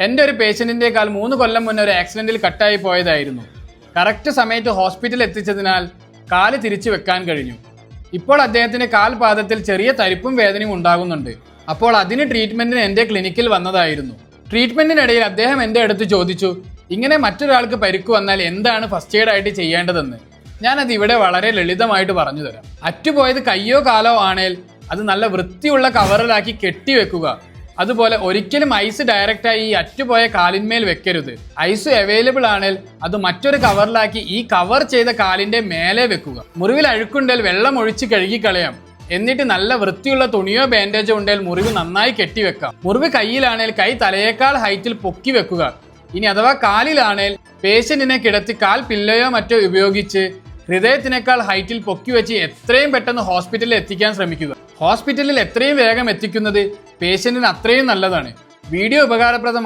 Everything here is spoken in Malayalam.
എൻ്റെ ഒരു പേഷ്യൻറ്റിൻ്റെ കാൽ 3 കൊല്ലം മുന്നേ ഒരു ആക്സിഡൻറ്റിൽ കട്ടായി പോയതായിരുന്നു. കറക്റ്റ് സമയത്ത് ഹോസ്പിറ്റലിൽ എത്തിച്ചതിനാൽ കാല് തിരിച്ചു വെക്കാൻ കഴിഞ്ഞു. ഇപ്പോൾ അദ്ദേഹത്തിൻ്റെ കാൽപാദത്തിൽ ചെറിയ തരിപ്പും വേദനയും ഉണ്ടാകുന്നുണ്ട്. അപ്പോൾ അതിന് ട്രീറ്റ്മെൻറ്റിന് എൻ്റെ ക്ലിനിക്കിൽ വന്നതായിരുന്നു. ട്രീറ്റ്മെൻറ്റിനിടയിൽ അദ്ദേഹം എൻ്റെ അടുത്ത് ചോദിച്ചു, ഇങ്ങനെ മറ്റൊരാൾക്ക് പരിക്ക് വന്നാൽ എന്താണ് ഫസ്റ്റ് എയ്ഡ് ആയിട്ട് ചെയ്യേണ്ടതെന്ന്. ഞാനത് ഇവിടെ വളരെ ലളിതമായിട്ട് പറഞ്ഞു തരാം. അറ്റുപോയത് കയ്യോ കാലോ ആണേൽ അത് നല്ല വൃത്തിയുള്ള കവറിലാക്കി കെട്ടിവെക്കുക. അതുപോലെ ഒരിക്കലും ഐസ് ഡയറക്റ്റായി ഈ അറ്റുപോയ കാലിന്മേൽ വെക്കരുത്. ഐസ് അവൈലബിൾ ആണെങ്കിൽ അത് മറ്റൊരു കവറിലാക്കി ഈ കവർ ചെയ്ത കാലിന്റെ മേലെ വെക്കുക. മുറിവിൽ അഴുക്കുണ്ടെങ്കിൽ വെള്ളം ഒഴിച്ച് കഴുകിക്കളയാം. എന്നിട്ട് നല്ല വൃത്തിയുള്ള തുണിയോ ബാൻഡേജോ ഉണ്ടെങ്കിൽ മുറിവ് നന്നായി കെട്ടിവെക്കാം. മുറിവ് കയ്യിലാണെങ്കിൽ കൈ തലയേക്കാൾ ഹൈറ്റിൽ പൊക്കി വെക്കുക. ഇനി അഥവാ കാലിലാണെങ്കിൽ പേഷ്യന്റിനെ കിടത്തി കാൽ പില്ലയോ മറ്റോ ഉപയോഗിച്ച് ഹൃദയത്തിനേക്കാൾ ഹൈറ്റിൽ പൊക്കി വെച്ച് എത്രയും പെട്ടെന്ന് ഹോസ്പിറ്റലിൽ എത്തിക്കാൻ ശ്രമിക്കുക. ഹോസ്പിറ്റലിൽ എത്രയും വേഗം എത്തിക്കുന്നത് പേഷ്യന്റിന് അത്രയും നല്ലതാണ്. വീഡിയോ ഉപകാരപ്രദമായി